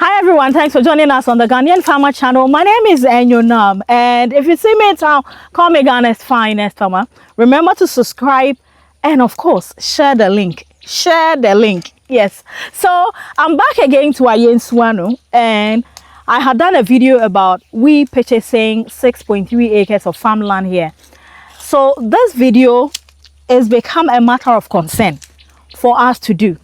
Hi everyone, thanks for joining us on the Ghanaian Farmer channel. My name is Enyonam, and if you see me in town, call me Ghana's finest farmer. Remember to subscribe and of course share the link. Yes. So I'm back again to Ayen Swano, and I had done a video about we purchasing 6.3 acres of farmland here. So this video has become a matter of concern for us to do.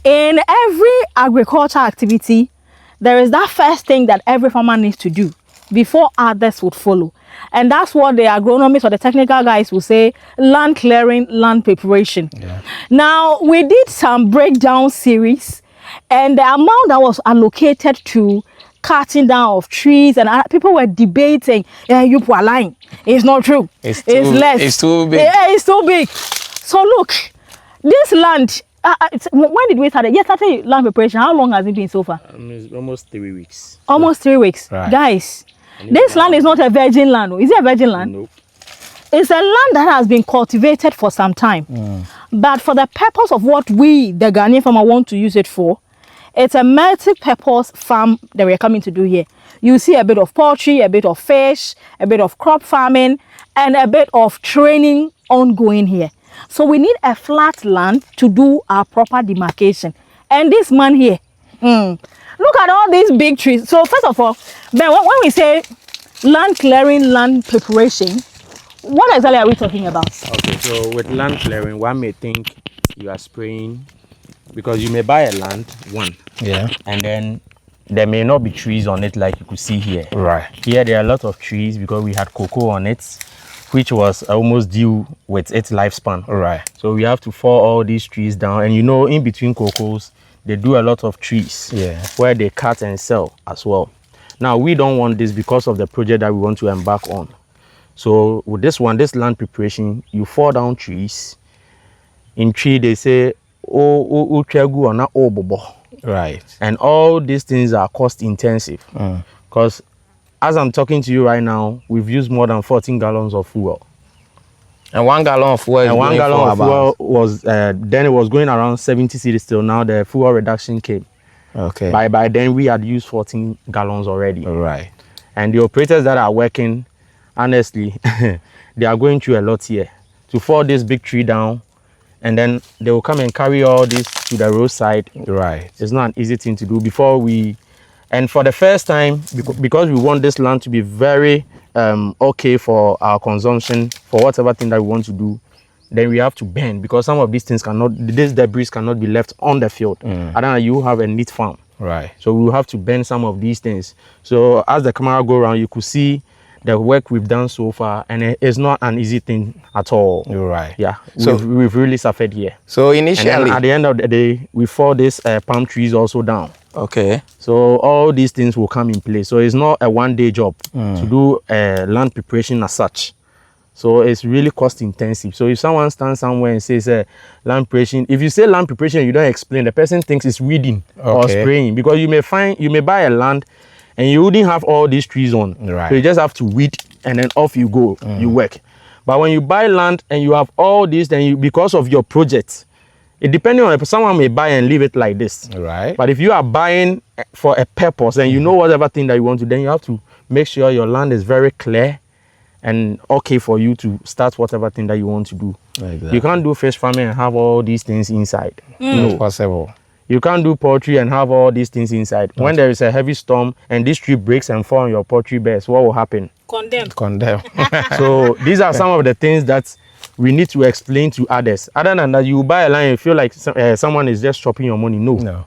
In every agricultural activity, there is that first thing that every farmer needs to do before others would follow. And that's what the agronomists or the technical guys will say, land clearing, land preparation. Yeah. Now, we did some breakdown series, and the amount that was allocated to cutting down of trees, and people were debating, you are lying. It's not true. It's less. It's too big. Yeah, it's too big. So look, this land, when did we start it? Yes, started land preparation. How long has it been so far? Almost 3 weeks. Almost 3 weeks. Right. Guys, this land is not a virgin land. Is it a virgin land? Nope. It's a land that has been cultivated for some time. But for the purpose of what we, the Ghanaian farmer, want to use it for, it's a multi-purpose farm that we're coming to do here. You see a bit of poultry, a bit of fish, a bit of crop farming, and a bit of training ongoing here. So we need a flat land to do our proper demarcation. And this man here, look at all these big trees. So first of all, Ben, when we say land clearing, land preparation, what exactly are we talking about? Okay, so with land clearing, one may think you are spraying, because you may buy a land, and then there may not be trees on it like you could see here. Right. Here there are a lot of trees because we had cocoa on it, which was almost due with its lifespan. Right. So we have to fall all these trees down, and you know, in between cocos, they do a lot of trees where they cut and sell as well. Now we don't want this because of the project that we want to embark on. So with this one, this land preparation, you fall down trees. In tree they say, right. And all these things are cost intensive, because as I'm talking to you right now, we've used more than 14 gallons of fuel. And 1 gallon of fuel is and 1 going gallon for of fuel was then it was going around 70 cedis still. Now the fuel reduction came. Okay. By then we had used 14 gallons already. Right. And the operators that are working, honestly, they are going through a lot here to fall this big tree down, and then they will come and carry all this to the roadside. Right. It's not an easy thing to do before we. And for the first time, because we want this land to be very okay for our consumption, for whatever thing that we want to do, then we have to bend, because some of these things this debris cannot be left on the field. I don't know, you have a neat farm. Right. So we will have to bend some of these things. So as the camera go around, you could see the work we've done so far, and it's not an easy thing at all. You're right. Yeah. So we've really suffered here. So initially, and at the end of the day, we fall these palm trees also down. Okay. So all these things will come in place. So it's not a one-day job to do land preparation as such. So it's really cost intensive. So if someone stands somewhere and says land preparation, if you say land preparation, you don't explain, the person thinks it's weeding or spraying, because you may buy a land and you wouldn't have all these trees on. Right. So you just have to weed, and then off you go, you work. But when you buy land and you have all this, then because of your project, it depending on someone may buy and leave it like this. Right. But if you are buying for a purpose and you know whatever thing that you want to, then you have to make sure your land is very clear and okay for you to start whatever thing that you want to do. Exactly. You can't do fish farming and have all these things inside. No. Possible. You can't do poultry and have all these things inside. When there is a heavy storm and this tree breaks and fall on your poultry beds, what will happen? Condemn. So these are some of the things that we need to explain to others. Other than that, you buy a land and feel like someone is just chopping your money. No.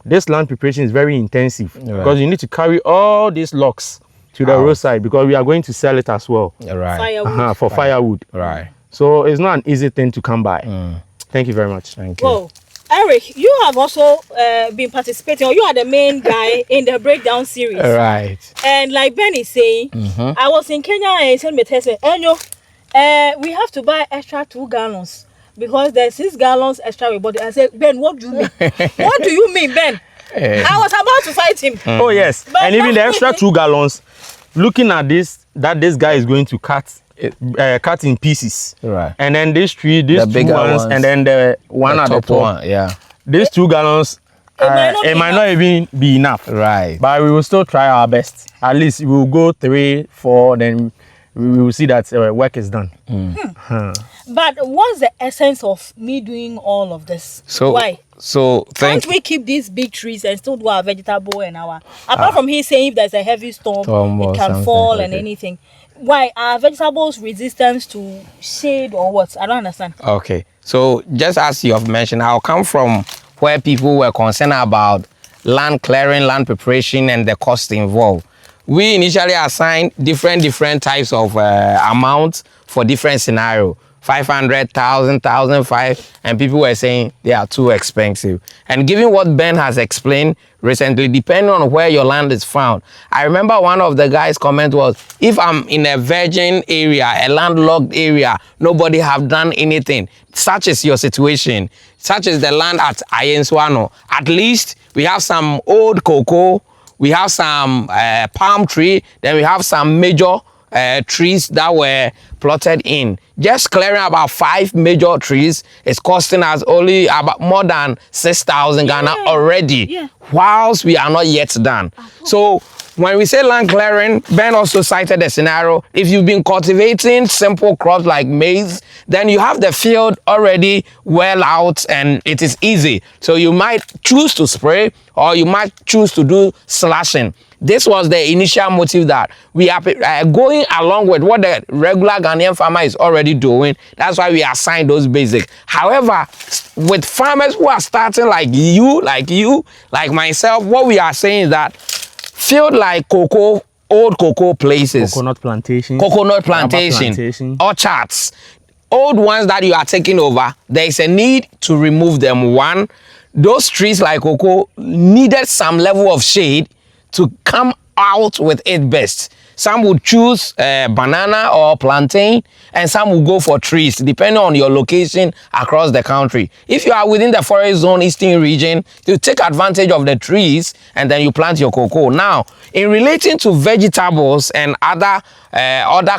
This land preparation is very intensive, because you need to carry all these logs to the roadside, because we are going to sell it as well. Firewood. For firewood. Right. So it's not an easy thing to come by. Thank you very much. Thank you. Whoa. Eric, you have also been participating, or you are the main guy in the breakdown series. Right. And like Ben is saying, I was in Kenya and he sent me a text saying, we have to buy extra 2 gallons because there's 6 gallons extra we bought. I said, Ben, what do you mean? What do you mean, Ben? I was about to fight him. Oh, yes. But and even the extra 2 gallons, looking at this, that this guy is going to cut in pieces. Right. And then these 2 ones, and then the one at the top. Yeah. These 2 gallons it might not even be enough. Right. But we will still try our best. At least we will go 3, 4, then we will see that work is done. But what's the essence of me doing all of this? So why? So Can't we keep these big trees and still do our vegetable and our apart from he saying if there's a heavy storm it can fall and anything. Why are vegetables resistant to shade or what? I don't understand. Okay. So just as you have mentioned, I'll come from where people were concerned about land clearing, land preparation, and the cost involved. We initially assigned different types of amounts for different scenarios. 500,000, 1,005, and people were saying they are too expensive. And given what Ben has explained recently, depending on where your land is found, I remember one of the guys' comment was, if I'm in a virgin area, a landlocked area, nobody have done anything. Such is your situation. Such is the land at Ayenswano. At least we have some old cocoa, we have some palm tree, then we have some major trees that were plotted in. Just clearing about 5 major trees is costing us only about more than 6,000 Ghana already, whilst we are not yet done. So when we say land clearing, Ben also cited a scenario. If you've been cultivating simple crops like maize, then you have the field already well out and it is easy. So you might choose to spray or you might choose to do slashing. This was the initial motive that we are going along with what the regular Ghanaian farmer is already doing. That's why we assign those basics. However, with farmers who are starting like you, like myself, what we are saying is that field like cocoa, old cocoa places, coconut plantation, orchards, old ones that you are taking over, there is a need to remove them. One, those trees like cocoa needed some level of shade to come out with it best. Some would choose banana or plantain, and some will go for trees, depending on your location across the country. If you are within the forest zone, eastern region, you take advantage of the trees, and then you plant your cocoa. Now, in relating to vegetables and other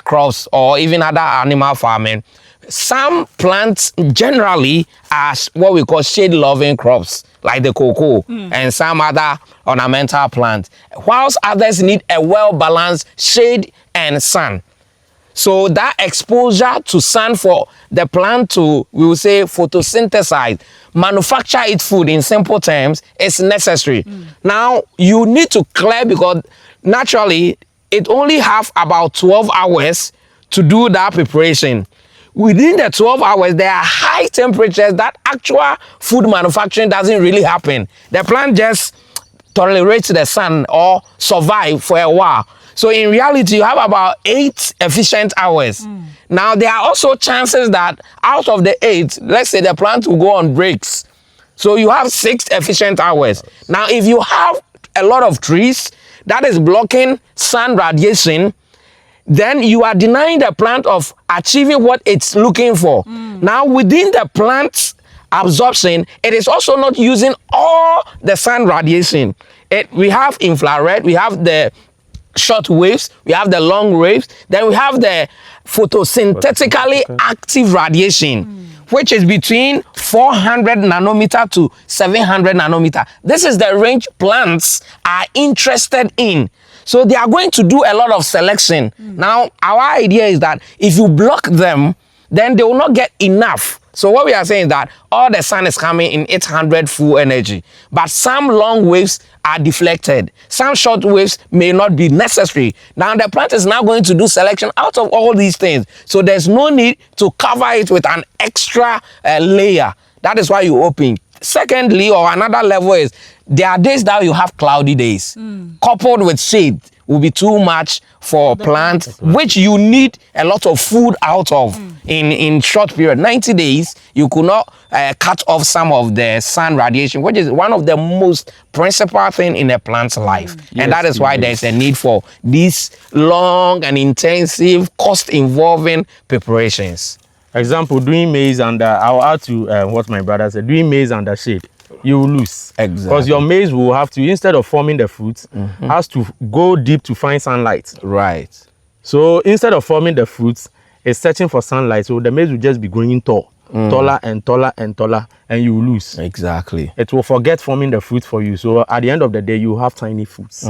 crops, or even other animal farming, some plants generally are what we call shade-loving crops, like the cocoa and some other ornamental plants, whilst others need a well-balanced shade and sun. So that exposure to sun for the plant to, we will say, photosynthesize, manufacture its food in simple terms, is necessary. Now, you need to clear because naturally, it only have about 12 hours to do that preparation. Within the 12 hours, there are high temperatures that actual food manufacturing doesn't really happen. The plant just tolerates the sun or survive for a while. So in reality, you have about 8 efficient hours. Now, there are also chances that out of the 8, let's say the plant will go on breaks. So you have 6 efficient hours. Now, if you have a lot of trees that is blocking sun radiation, then you are denying the plant of achieving what it's looking for. Now, within the plant's absorption, it is also not using all the sun radiation. We have infrared, we have the short waves, we have the long waves, then we have the photosynthetically active radiation, which is between 400 nanometer to 700 nanometer. This is the range plants are interested in. So they are going to do a lot of selection. Now, our idea is that if you block them, then they will not get enough. So what we are saying is that all the sun is coming in 800 full energy, but some long waves are deflected. Some short waves may not be necessary. Now the plant is now going to do selection out of all these things. So there's no need to cover it with an extra layer. That is why you open. Secondly, or another level is, there are days that you have cloudy days. Coupled with shade will be too much for plants, which you need a lot of food out of in short period. 90 days, you could not cut off some of the sun radiation, which is one of the most principal thing in a plant's life. And that is why there's a need for these long and intensive, cost-involving preparations. Example, doing maize under, I'll add to what my brother said, doing maize under shade, you will lose. Exactly. Because your maize will have to, instead of forming the fruit, has to go deep to find sunlight. Right. So instead of forming the fruits, it's searching for sunlight. So the maize will just be growing tall. taller and taller and taller, and you lose. Exactly. It will forget forming the fruit for you. So at the end of the day, you have tiny fruits.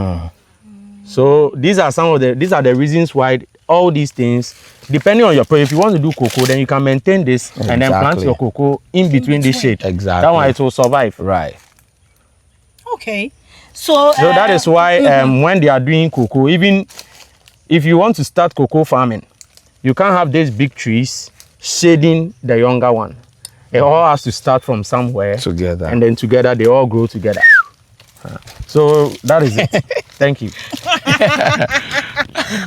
So these are the reasons why all these things, depending on your project, if you want to do cocoa, then you can maintain this and then plant your cocoa in between the shade. Exactly. That one it will survive. Right. Okay. So that is why when they are doing cocoa, even if you want to start cocoa farming, you can't have these big trees shading the younger one. It all has to start from somewhere together, and then together they all grow together. So that is it. Thank you.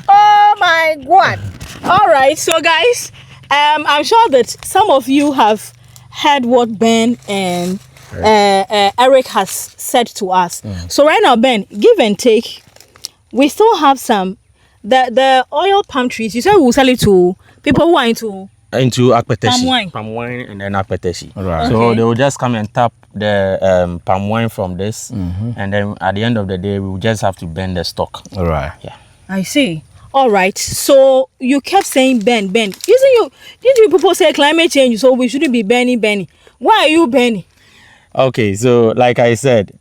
Oh my God. All right. So guys, I'm sure that some of you have heard what Ben and Eric has said to us. So right now, Ben, give and take. We still have some the oil palm trees. You said we'll sell it to people who are into akpeteshi, palm wine and then akpeteshi. Right. So they will just come and tap the palm wine from this, and then at the end of the day, we will just have to burn the stock. All right. Yeah. I see. All right. So you kept saying Ben. Did you people say climate change? So we shouldn't be burning. Why are you burning? Okay. So like I said,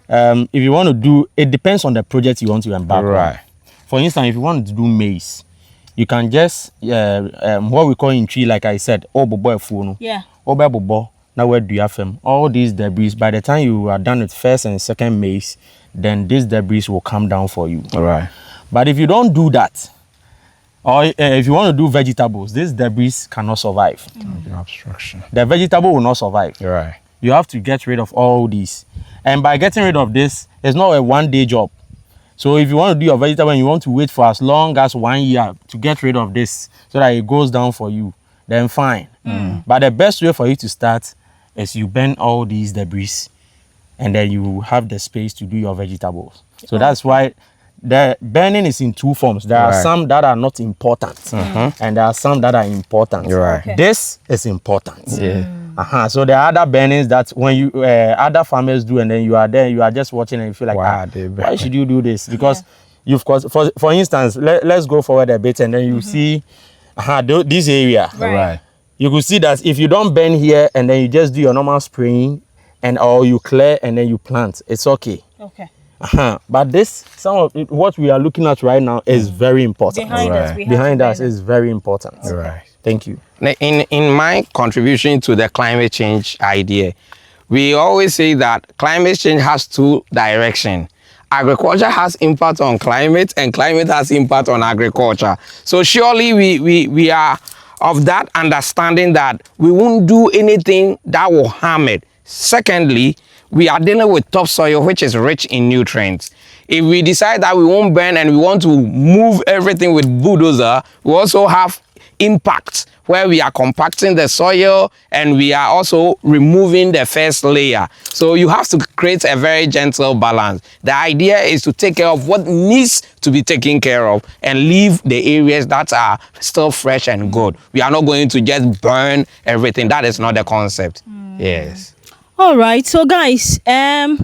if you want to do, it depends on the project you want to embark on. For instance, if you want to do maize, you can just what we call in tree, like I said, yeah. Now where do you have them? All these debris, by the time you are done with first and second maize, then this debris will come down for you. All right. But if you don't do that, or if you want to do vegetables, this debris cannot survive. Obstruction. The vegetable will not survive. You're right. You have to get rid of all these. And by getting rid of this, it's not a one-day job. So if you want to do your vegetable and you want to wait for as long as 1 year to get rid of this so that it goes down for you, then fine. But the best way for you to start is you burn all these debris and then you have the space to do your vegetables. So that's why the burning is in two forms. There are some that are not important and there are some that are important. You're right. Okay. This is important. Yeah. So there are other burnings that when you other farmers do, and then you are there, you are just watching and you feel like, why should you do this? Because you've got, for instance, let's go forward a bit and then you see this area. Right. You could see that if you don't burn here and then you just do your normal spraying or you clear and then you plant, it's okay. Okay. But this, what we are looking at right now is very important. Behind us is very important. Right. Thank you. In my contribution to the climate change idea, we always say that climate change has two directions. Agriculture has impact on climate and climate has impact on agriculture. So surely we are of that understanding that we won't do anything that will harm it. Secondly, we are dealing with topsoil, which is rich in nutrients. If we decide that we won't burn and we want to move everything with bulldozer, we also have impact where we are compacting the soil and we are also removing the first layer. So you have to create a very gentle balance. The idea is to take care of what needs to be taken care of and leave the areas that are still fresh and good. We are not going to just burn everything. That is not the concept. Yes. All right. So guys, I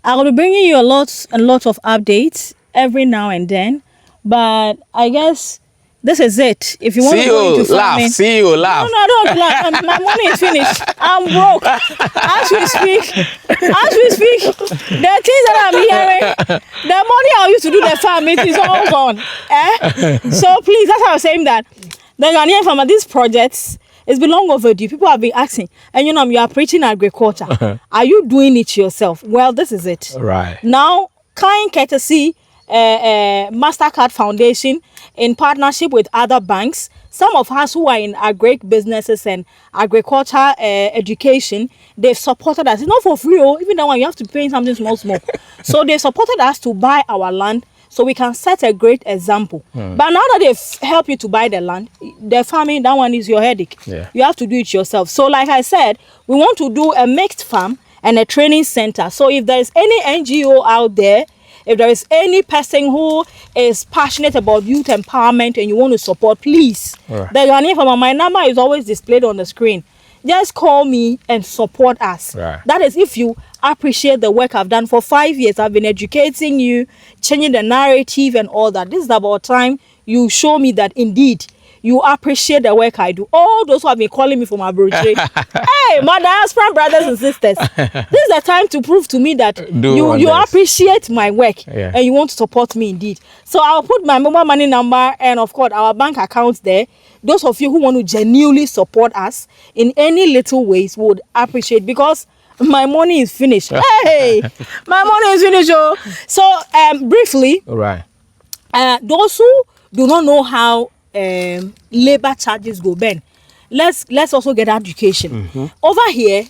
will be bringing you a lot of updates every now and then, but I guess this is it. If you want to go into farming, see you laugh. No, don't laugh. My money is finished. I'm broke. As we speak, the things that I'm hearing, the money I used to do the farming is all gone. So please, that's why I'm saying that the Ghanaian farmer, these projects, it's been long overdue. People have been asking, and you are preaching agriculture. Are you doing it yourself? Well, this is it. Right. Now, kind courtesy, MasterCard Foundation, in partnership with other banks, some of us who are in agri businesses and agriculture education, they've supported us. It's not for free, even that one you have to pay something small. So they supported us to buy our land so we can set a great example. But now that they've helped you to buy the land, the farming, that one is your headache. You have to do it yourself. So like I said, we want to do a mixed farm and a training center. So if there is any NGO out there, if there is any person who is passionate about youth empowerment and you want to support, please. The Ghanaian farmer, my number is always displayed on the screen. Just call me and support us. That is if you appreciate the work I've done for 5 years. I've been educating you, changing the narrative and all that. This is about time you show me that indeed you appreciate the work I do. All those who have been calling me for my brochure. Hey, my diaspora brothers and sisters, this is the time to prove to me that you appreciate my work and you want to support me indeed. So I'll put my mobile money number and of course our bank accounts there. Those of you who want to genuinely support us in any little ways would appreciate, because my money is finished. Hey, my money is finished. Oh. So briefly, All right. Those who do not know how labor charges go, Ben, let's also get education. Over here,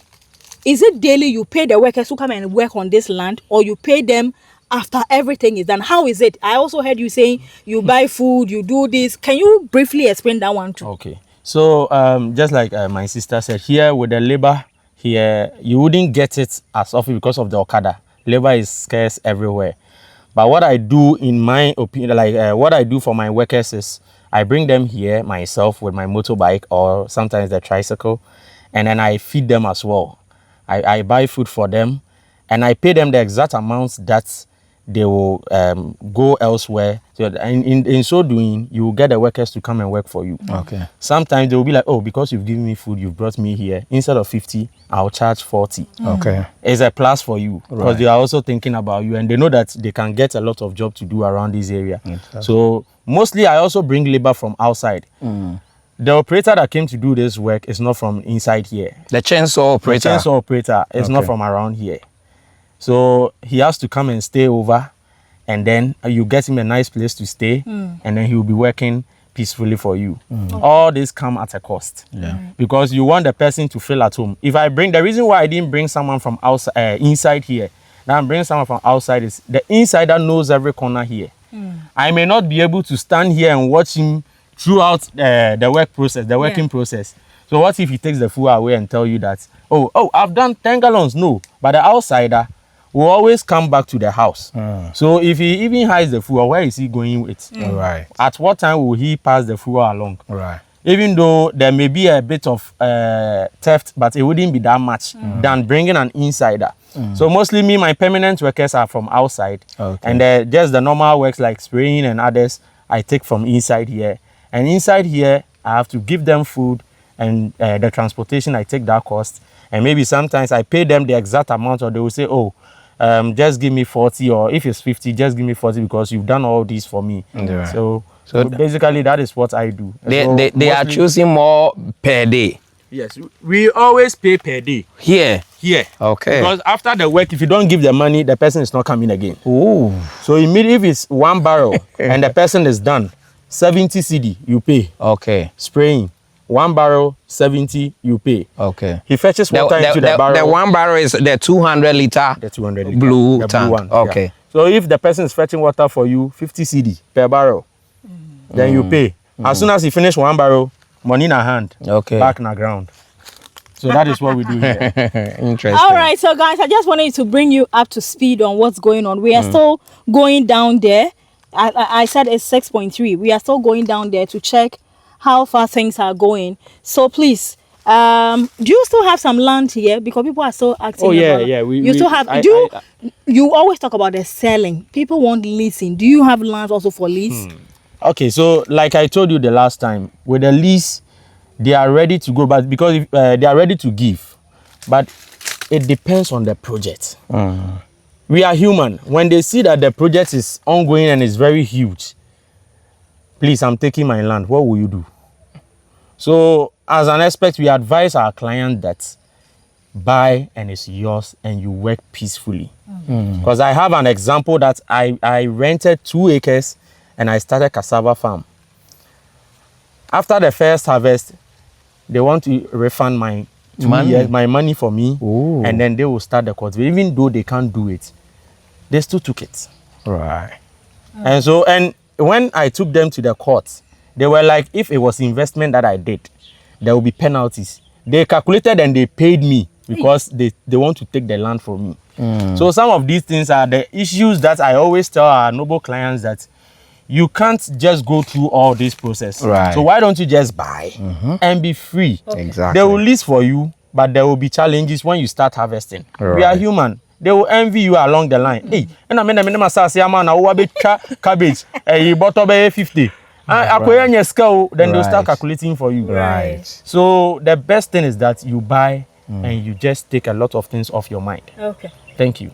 is it daily you pay the workers who come and work on this land, or you pay them after everything is done? How is it? I also heard you saying you buy food, you do this. Can you briefly explain that one too? Okay. So just like my sister said, here with the labor, here you wouldn't get it as often because of the Okada. Labor is scarce everywhere. But what I do, in my opinion, like what I do for my workers is I bring them here myself with my motorbike or sometimes the tricycle, and then I feed them as well. I buy food for them, and I pay them the exact amounts that they will go elsewhere. So in so doing, you will get the workers to come and work for you. Okay. Sometimes they will be like, oh, because you've given me food, you've brought me here. Instead of 50, I'll charge 40. Okay. It's a plus for you because they are also thinking about you, and they know that they can get a lot of job to do around this area. Exactly. So mostly I also bring labor from outside. The operator that came to do this work is not from inside here. The chainsaw operator. The chainsaw operator is not from around here. So he has to come and stay over, and then you get him a nice place to stay, and then he will be working peacefully for you. All this come at a cost, because you want the person to feel at home. If I bring, the reason why I didn't bring someone from outside, inside here, now I'm bringing someone from outside, is the insider knows every corner here. I may not be able to stand here and watch him throughout the work process, the working process. So what if he takes the food away and tell you that, oh, I've done 10 gallons? No, but the outsider will always come back to the house. So if he even hides the food, where is he going with? Right. At what time will he pass the food along? Right. Even though there may be a bit of theft, but it wouldn't be that much than bringing an insider. So mostly my permanent workers are from outside. And just the normal works like spraying and others, I take from inside here. And inside here, I have to give them food, and the transportation, I take that cost. And maybe sometimes I pay them the exact amount, or they will say, oh, just give me 40, or if it's 50, just give me 40 because you've done all this for me. Right. So basically that is what I do. They are choosing more per day. Yes, we always pay per day. Here. Okay. Because after the work, if you don't give the money, the person is not coming again. Ooh. So immediately if it's one barrel and the person is done, 70 CD you pay. Okay. Spraying. 1 barrel, 70 you pay. Okay. He fetches water into the barrel. The 1 barrel is the 200 liter. The 200 liter. Blue the tank. Blue one. Okay. Yeah. So if the person is fetching water for you, 50 CD per barrel, then you pay. As soon as he finish 1 barrel, money in a hand, back in the ground. So that is what we do here. Interesting. All right, so guys, I just wanted to bring you up to speed on what's going on. We are still going down there. I said it's 6.3. We are still going down there to check how far things are going. So please, do you still have some land here? Because people are still asking. Oh yeah, about, yeah. You still have. You always talk about the selling. People want leasing. Do you have lands also for lease? Okay, so like I told you the last time, with the lease, they are ready to go, but because if, they are ready to give, but it depends on the project. We are human. When they see that the project is ongoing and is very huge, please, I'm taking my land. What will you do? So as an expert, we advise our client that buy and it's yours and you work peacefully. Because I have an example that I rented 2 acres and I started cassava farm. After the first harvest, they want to refund my money for me. Ooh. And then they will start the cultivation. Even though they can't do it, they still took it. Right. And when I took them to the court, they were like, if it was investment that I did, there will be penalties. They calculated and they paid me because they want to take the land from me. So some of these things are the issues that I always tell our noble clients, that you can't just go through all this process. Right. So why don't you just buy and be free? Exactly. They will lease for you, but there will be challenges when you start harvesting. Right. We are human. They will envy you along the line. Hey, and I mean, cabbage. You bought over 50. then they'll start Right. calculating for you. Right. So the best thing is that you buy and you just take a lot of things off your mind. Okay. Thank you.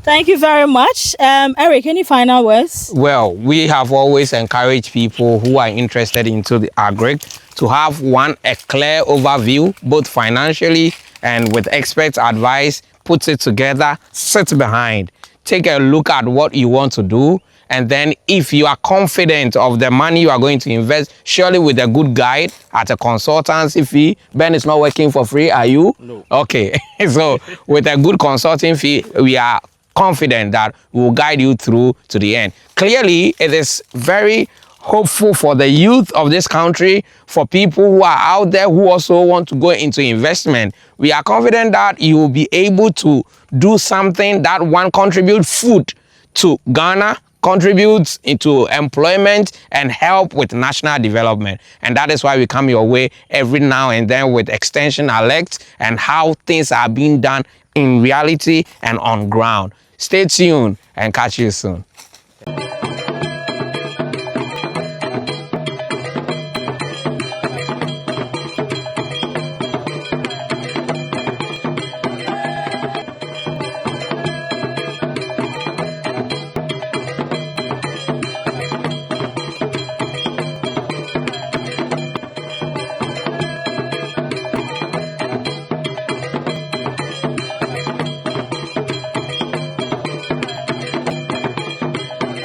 Thank you very much. Eric, any final words? Well, we have always encouraged people who are interested into the agric to have a clear overview, both financially and with expert advice, put it together, sit behind, take a look at what you want to do. And then if you are confident of the money you are going to invest, surely with a good guide at a consultancy fee. Ben is not working for free, are you? No. Okay. So with a good consulting fee, we are confident that we will guide you through to the end. Clearly, it is very hopeful for the youth of this country, for people who are out there who also want to go into investment. We are confident that you will be able to do something that contribute food to Ghana, contributes into employment and help with national development. And that is why we come your way every now and then with extension alerts and how things are being done in reality and on ground. Stay tuned and catch you soon.